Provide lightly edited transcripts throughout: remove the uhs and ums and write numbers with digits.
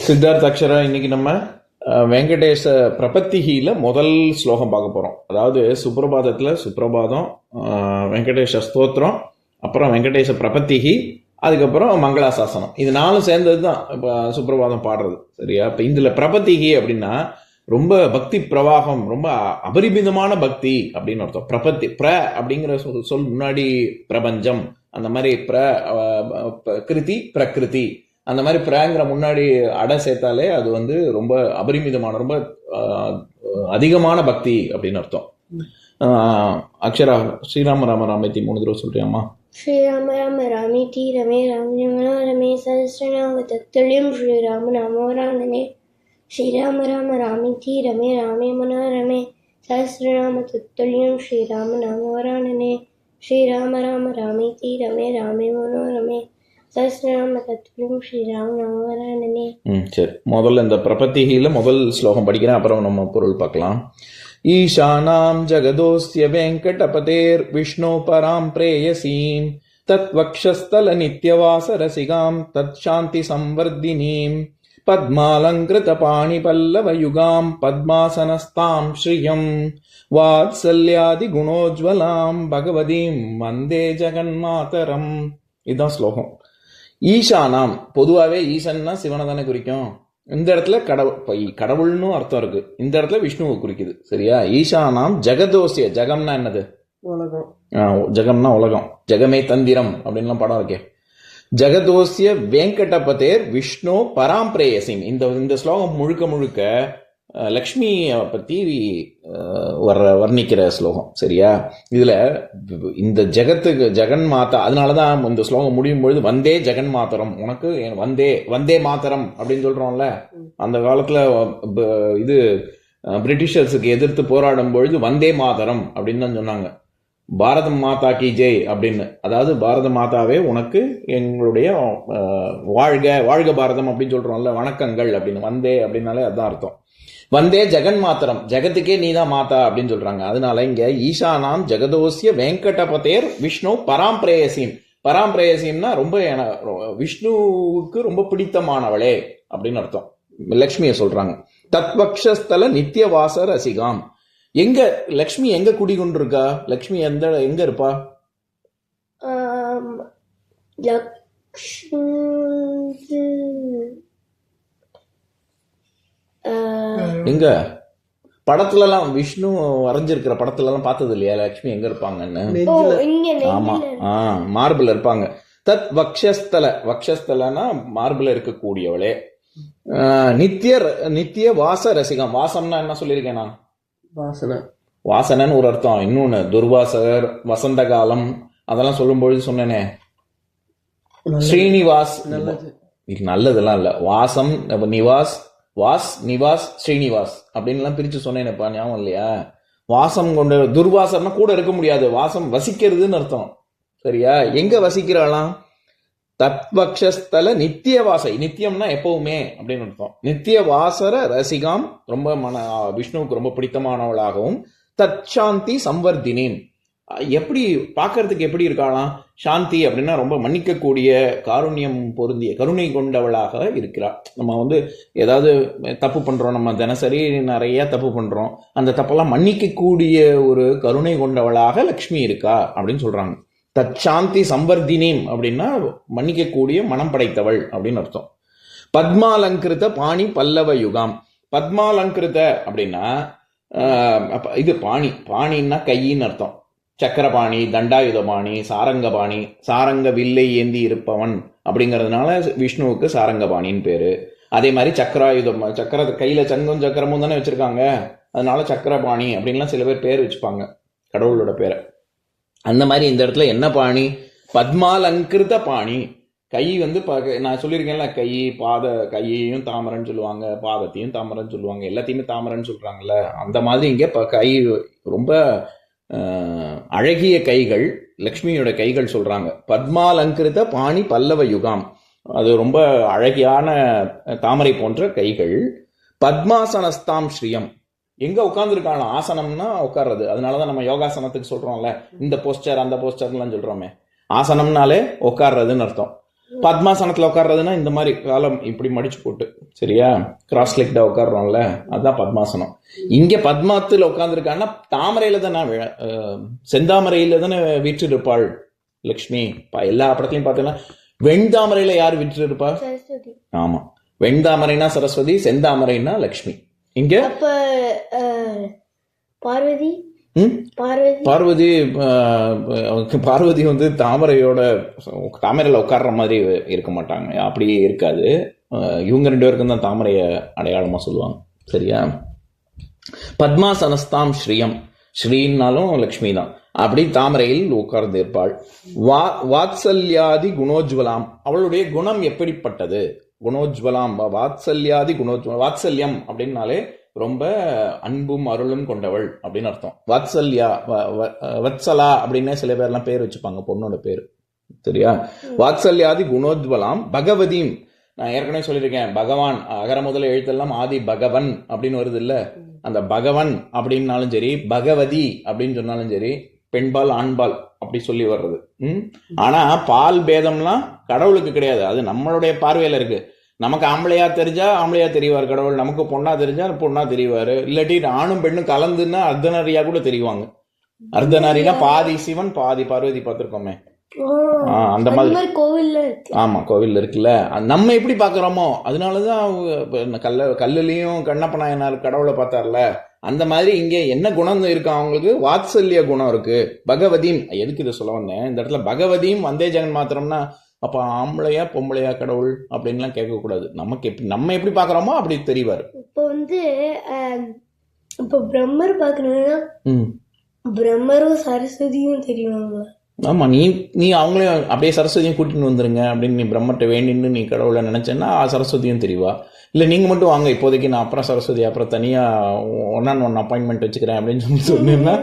சித்தார்த்த அக்ஷரா இன்னைக்கு நம்ம வெங்கடேச பிரபத்திகியில முதல் ஸ்லோகம் பார்க்க போறோம். அதாவது சுப்ரபாதத்துல சுப்ரபாதம், வெங்கடேச ஸ்தோத்திரம், அப்புறம் வெங்கடேச பிரபத்திகி, அதுக்கப்புறம் மங்களாசாசனம். இது நாலும் சேர்ந்தது தான் இப்போ சுப்ரபாதம் பாடுறது. சரியா? இப்போ இதுல பிரபத்திகி அப்படின்னா ரொம்ப பக்தி பிரவாகம், ரொம்ப அபரிமிதமான பக்தி அப்படின்னு அர்த்தம். பிரபத்தி அப்படிங்கிற சொல் முன்னாடி பிரபஞ்சம், அந்த மாதிரி கிருதி பிரகிருதி, அந்த மாதிரி பிராங்கிற முன்னாடி அடை சேர்த்தாலே அது வந்து ரொம்ப அபரிமிதமான, ரொம்ப அதிகமான பக்தி அப்படின்னு அர்த்தம். அக்ஷரா, ஸ்ரீராம ராம ராமேதி 3 தடவை சொல்றியாமா? ஸ்ரீராம ராம ராமேதி ரமே ராமே மனோரமே சஹஸ்ரநாம தத்துல்யம் ஸ்ரீராம நாமோரானனே. ஸ்ரீராம ராம ராமேதி ரமே ராமே மனோரமே சஹஸ்ரநாம தத்துல்யம் ஸ்ரீராம நாமோரானனே. ஸ்ரீராம ராம ராமேதி ரமே ராமே மனோரமே சஹஸ்ரநாம தத்துல்யம் ஸ்ரீராம நாமோரானனே. சரி, முதல்ல இந்த பிரபத்திகில முதல் ஸ்லோகம் படிக்கிறேன், அப்புறம் நம்ம பொருள் பார்க்கலாம். ஈசானாம் ஜகதோஸ்ய வெங்கடபதேர் விஷ்ணு பராம் பிரேயசீம் தத் வக்ஷஸ்தல நித்யவாச ரசிகாம் தத் சாந்தி சம்வர்தினீம் பத்மாலங்கிருத பாணி பல்லவ யுகாம் பத்மாசனஸ்தாம் ஸ்ரீயம் வாத்சல்யாதி குணோஜ்வலாம் பகவதீம் வந்தே ஜெகன்மாதரம். இதுதான் ஸ்லோகம். ஈசானாம், பொதுவாகவே ஈசன்னா சிவனை தானே குறிக்கும். இந்த இடத்துல கடவுள்னு அர்த்தம் இருக்கு, இந்த இடத்துல விஷ்ணுவை குறிக்குது. சரியா? ஈசானாம் ஜெகதோசிய, ஜெகம்னா என்னது? உலகம். ஜெகம்னா உலகம், ஜெகமே தந்திரம் அப்படின்லாம் படம் இருக்கே. ஜெகதோசிய வெங்கடபதேர் விஷ்ணு பராம்பிரேயசிம். இந்த ஸ்லோகம் முழுக்க முழுக்க லக்ஷ்மியை பத்தி வர்ணிக்கிற ஸ்லோகம். சரியா? இதுல இந்த ஜெகத்துக்கு ஜெகன் மாதா, அதனாலதான் இந்த ஸ்லோகம் முடியும் பொழுது வந்தே ஜெகன் மாதரம், உனக்கு வந்தே வந்தே மாதரம் அப்படின்னு சொல்றோம்ல. அந்த காலத்துல இது பிரிட்டிஷர்ஸுக்கு எதிர்த்து போராடும் பொழுது வந்தே மாதரம் அப்படின்னு தான் சொன்னாங்க. பாரத மாதா கி ஜெய் அப்படின்னு. அதாவது பாரத மாதாவே உனக்கு எங்களுடைய வாழ்க வாழ்க பாரதம் அப்படின்னு சொல்றோம்ல, வணக்கங்கள் அப்படின்னு. வந்தே அப்படின்னாலே அதுதான் அர்த்தம். வந்தே ஜெகன் மாத்திரம், ஜெகத்துக்கே நீதான் மாதா அப்படின்னு சொல்றாங்க. அதனால இங்க ஈசானாம் ஜெகதோசிய வெங்கடபதேர் விஷ்ணு பராம்பிரேயசீம். பராம்பிரேயசீம்னா ரொம்ப விஷ்ணுவுக்கு ரொம்ப பிடித்தமானவளே அப்படின்னு அர்த்தம். லக்ஷ்மியை சொல்றாங்க. தத்வக்ஷஸ்தல நித்யவாச ரசிகாம். எங்க லக்ஷ்மி எங்க குடிகொண்டிருக்கா? லக்ஷ்மி எங்க இருப்பா? எங்க படத்துல எல்லாம் விஷ்ணு வரைஞ்சிருக்கிற படத்துல எல்லாம் பார்த்தது இல்லையா லக்ஷ்மி எங்க இருப்பாங்கன்னு? ஆமா, மார்பிள் இருப்பாங்க. தத் வக்ஷஸ்தல, வக்ஷஸ்தலனா மார்பிள் இருக்கக்கூடியவளே. நித்திய வாச ரசிகம். வாசம்னா என்ன சொல்லியிருக்கேன் நான்? வாசனை, வாசனன்னு ஒரு அர்த்தம். இன்னொன்னு துர்வாசகர், வசந்த காலம், அதெல்லாம் சொல்லும் பொழுது சொன்னேனே ஸ்ரீனிவாஸ். நல்லதெல்லாம் இல்ல. வாசம், நிவாஸ், வாஸ், நிவாஸ், ஸ்ரீனிவாஸ் அப்படின்லாம் பிரிச்சு சொன்னேனப்பா, ஞாபகம் இல்லையா? வாசம் கொண்ட துர்வாசம்னா கூட இருக்க முடியாது, வாசம் வசிக்கிறதுன்னு அர்த்தம். சரியா? எங்க வசிக்கிறாளாம்? தத்வக்ஷஸ்தல நித்திய வாசை, நித்தியம்னா எப்பவுமே அப்படின்னு அர்த்தம். நித்திய வாசர ரசிகாம், ரொம்ப விஷ்ணுவுக்கு ரொம்ப பிடித்தமானவளாகவும், தற்சாந்தி சம்வர்தினேன், எப்படி பார்க்கறதுக்கு எப்படி இருக்காளாம்? சாந்தி அப்படின்னா ரொம்ப மன்னிக்கக்கூடிய, காருண்யம் பொருந்திய, கருணை கொண்டவளாக இருக்கிறாள். நம்ம வந்து ஏதாவது தப்பு பண்றோம், நம்ம தினசரி நிறைய தப்பு பண்றோம், அந்த தப்பெல்லாம் மன்னிக்கக்கூடிய ஒரு கருணை கொண்டவளாக லக்ஷ்மி இருக்கா அப்படின்னு சொல்றாங்க. தற்சாந்தி சம்வர்தினீம் அப்படின்னா மன்னிக்கக்கூடிய மனம் படைத்தவள் அப்படின்னு அர்த்தம். பத்மாலங்கிருத பாணி பல்லவ யுகாம். பத்மாலங்கிருத அப்படின்னா இது பாணின்னா கையின்னு அர்த்தம். சக்கரபாணி, தண்டாயுதபாணி, சாரங்கபாணி, சாரங்க வில்லை ஏந்தி இருப்பவன் அப்படிங்கிறதுனால விஷ்ணுவுக்கு சாரங்கபாணின்னு பேரு. அதே மாதிரி சக்கராயுதம், கையில சங்கம் சக்கரமும் தானே வச்சிருக்காங்க, அதனால சக்கரபாணி அப்படின்லாம் சில பேர் பேர் வச்சுப்பாங்க கடவுளோட பேரை. அந்த மாதிரி இந்த இடத்துல என்ன பாணி? பத்மாலங்கிருத பாணி. கை வந்து நான் சொல்லியிருக்கேன்ல, கையையும் தாமரன்னு சொல்லுவாங்க, பாதத்தையும் தாமரன்னு சொல்லுவாங்க, எல்லாத்தையுமே தாமரன்னு சொல்றாங்கல்ல. அந்த மாதிரி இங்க கை ரொம்ப அழகிய கைகள், லக்ஷ்மியோட கைகள் சொல்றாங்க. பத்மாலங்கிருத பாணி பல்லவ யுகாம், அது ரொம்ப அழகியான தாமரை போன்ற கைகள். பத்மாசனஸ்தாம் ஸ்ரீயம், எங்க உட்கார்ந்துருக்காங்க? ஆசனம்னா உட்கார்றது, அதனாலதான் நம்ம யோகாசனத்துக்கு சொல்றோம்ல, இந்த போஸ்டர் அந்த போஸ்டர்லாம் சொல்றோமே. ஆசனம்னாலே உட்கார்றதுன்னு அர்த்தம். பத்மாசனத்துல உட்கார்றதுன்னா இந்த மாதிரி காலம் இப்படி மடிச்சு போட்டு, சரியா, கிராஸ் லெக்டா உட்கார்றோம்ல, அதுதான் பத்மாசனம். இங்க பத்மாத்துல உட்கார்ந்துருக்கான்னா தாமரையில தானே செந்தாமரையில தானே வீற்றிருப்பாள் லக்ஷ்மி. எல்லா படத்துலயும் பார்த்தீங்கன்னா வெண்தாமரையில யார் வீற்றிருப்பா? சரஸ்வதி. ஆமா, வெண்தாமரைனா சரஸ்வதி, செந்தாமரைனா லக்ஷ்மி. இங்க அப்ப பார்வதி பார்வதி பார்வதி வந்து தாமரையில உட்கார்ற மாதிரி இருக்க மாட்டாங்க, அப்படியே இருக்காது. இவங்க 2 பேருக்கும் தான் தாமரைய அடையாளமா சொல்லுவாங்க, சரியா. பத்மாசனஸ்தாம் ஸ்ரீயம், ஸ்ரீன்னாலும் லக்ஷ்மி தான். அப்படி தாமரையில் உட்கார்ந்து இருப்பாள். வாத்சல்யாதி குணோஜ்வலாம், அவளுடைய குணம் எப்படிப்பட்டது? குணோஜ்வலாம், வாத்சல்யாதி குணோஜ்வலம். வாத்சல்யம் அப்படின்னாலே ரொம்ப அன்பும் அருளும் கொண்டவள் அப்படின்னு அர்த்தம். வாத்சல்யா, வத்சலா அப்படின்னு சில பேர்லாம் பேர் வச்சுப்பாங்க, பொண்ணோட பேர், சரியா. வாத்சல்யாதி குணோஜ்வலாம் பகவதீம், நான் ஏற்கனவே சொல்லியிருக்கேன், பகவான் அகர முதல எழுத்தெல்லாம் ஆதி பகவன் அப்படின்னு வருது இல்ல, அந்த பகவன் அப்படின்னாலும் சரி, பகவதி அப்படின்னு சொன்னாலும் சரி, பெண்பால் ஆண்பால் அப்படி சொல்லி வர்றது. ஆனா பால் பேதம்லாம் கடவுளுக்கு கிடையாது, அது நம்மளுடைய பார்வையில இருக்கு. நமக்கு ஆம்பளையா தெரிஞ்சா ஆம்பளையா தெரிவார் கடவுள், நமக்கு பொண்ணா தெரிஞ்சா பொண்ணா தெரிவாரு, இல்லாட்டி ஆணும் பெண்ணும் கலந்துன்னா அர்த்தநாரியா கூட தெரிவாங்க. அர்த்தநாரினா பாதி சிவன் பாதி பார்வதி பார்த்திருக்கோமே, அந்த மாதிரி கோவில்ல. ஆமா, கோவில்ல இருக்குல்ல. நம்ம எப்படி பாக்குறோமோ அதனாலதான் கல்லுலயும் கண்ணப்ப நாயனார் கடவுளை பார்த்தார்ல, அந்த மாதிரி இங்க என்ன குணம் இருக்கு அவங்களுக்கு? வாத்சல்ய குணம் இருக்கு. பகவதியும், எதுக்கு இதை சொல்ல வந்தேன், இந்த இடத்துல பகவதியும் வந்தே ஜெகன் மாத்திரம்னா அப்ப ஆம்பளையா பொம்பளையா கடவுள் அப்படின்லாம் கேட்க கூடாது. நம்ம எப்படி பாக்குறோமோ அப்படி தெரிவாரு. இப்போ இப்போ பிரம்மர் பாக்கணும்னா பிரம்மரும் சரஸ்வதியும் தெரியுவாங்க. ஆமா, நீ அவங்களையும் அப்படியே சரஸ்வதியும் கூட்டிட்டு வந்துருங்க அப்படின்னு நீ பிரம்மர்கிட்ட வேண்டின்னு நீ கடவுளை நினைச்சேன்னா சரஸ்வதியும் தெரியவா. இல்ல நீங்க மட்டும் வாங்க, இப்போதைக்கு நான் அப்புறம் சரஸ்வதி அப்புறம் தனியா 1-on-1 அப்பாயின்மெண்ட் வச்சுக்கிறேன் அப்படின்னு சொல்லி சொன்னீங்கன்னா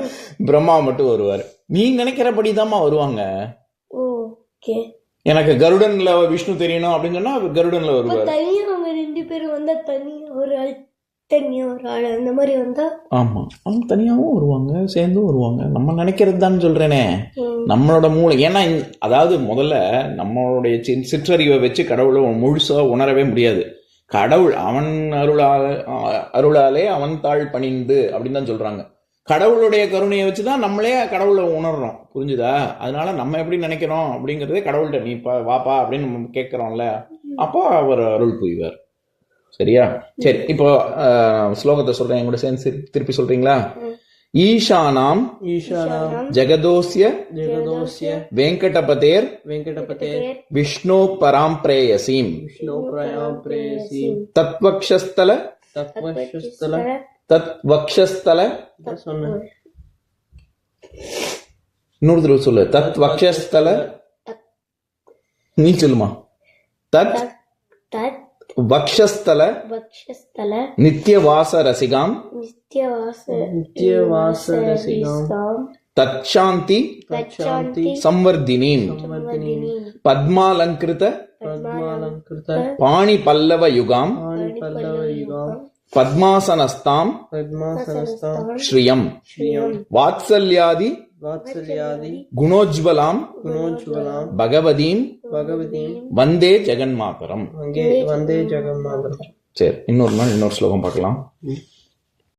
பிரம்மா மட்டும் வருவாரு. நீ நினைக்கிறபடிதாம்மா வருவாங்க. எனக்கு கருடன்ல விஷ்ணு தெரியணும் அப்படின்னு சொன்னா கருடன்ல வருவாரு. தனியா அவங்க 2 பேரும் வந்தா தனியா ஒரு ஆள், தனியா ஒரு ஆள், அந்த மாதிரி வந்தா ஆமா, அவங்க தனியாவும் வருவாங்க, சேர்ந்தும் வருவாங்க. நம்ம நினைக்கிறது தான் சொல்றேனே, நம்மளோட மூளை. ஏன்னா அதாவது முதல்ல நம்மளுடைய சிற்றறிவை வச்சு கடவுளை முழுசா உணரவே முடியாது. கடவுள் அவன் அருளாலே அவன் தாழ் பணிந்து அப்படின்னு தான் சொல்றாங்க. கடவுளுடைய கருணையை வச்சுதான் நம்மளே கடவுளை உணர்றோம், புரிஞ்சுதா? அதனால நம்ம எப்படி நினைக்கிறோம் அப்படிங்கறதே கடவுள்கிட்ட நீ வாப்பா அப்படின்னு நம்ம கேட்கிறோம்ல, அப்போ அவர் அருள் புரிவார், சரியா. சரி, இப்போ ஸ்லோகத்தை சொல்றேன், என் கூட சேர்ந்து திருப்பி சொல்றீங்களா? ஈஷானாம் ஜெகதோஸ்ய வெங்கடபதேர் விஷ்ணு பராம் பிரேயசீம் தத்வக்ஷஸ்தல தத்வக்ஷஸ்தல இன்னொரு தடவை சொல்லு. தத்வக்ஷஸ்தல, நீ சொல்லுமா. தத் வக்ஷஸ்தல நித்யவாச ரசிகாம் தச்சாந்தி சம்வர்தினீம் பத்மாலங்கிருத பாணி பல்லவ யுகாம் பத்மாசனஸ்தாம் ஸ்ரீயம் வாத்சல்யாதி குணோஜ்வலாம் பகவதீம் வந்தே ஜெகன்மாதரம். சரி, இன்னொரு நாள் இன்னொரு ஸ்லோகம் பார்க்கலாம்.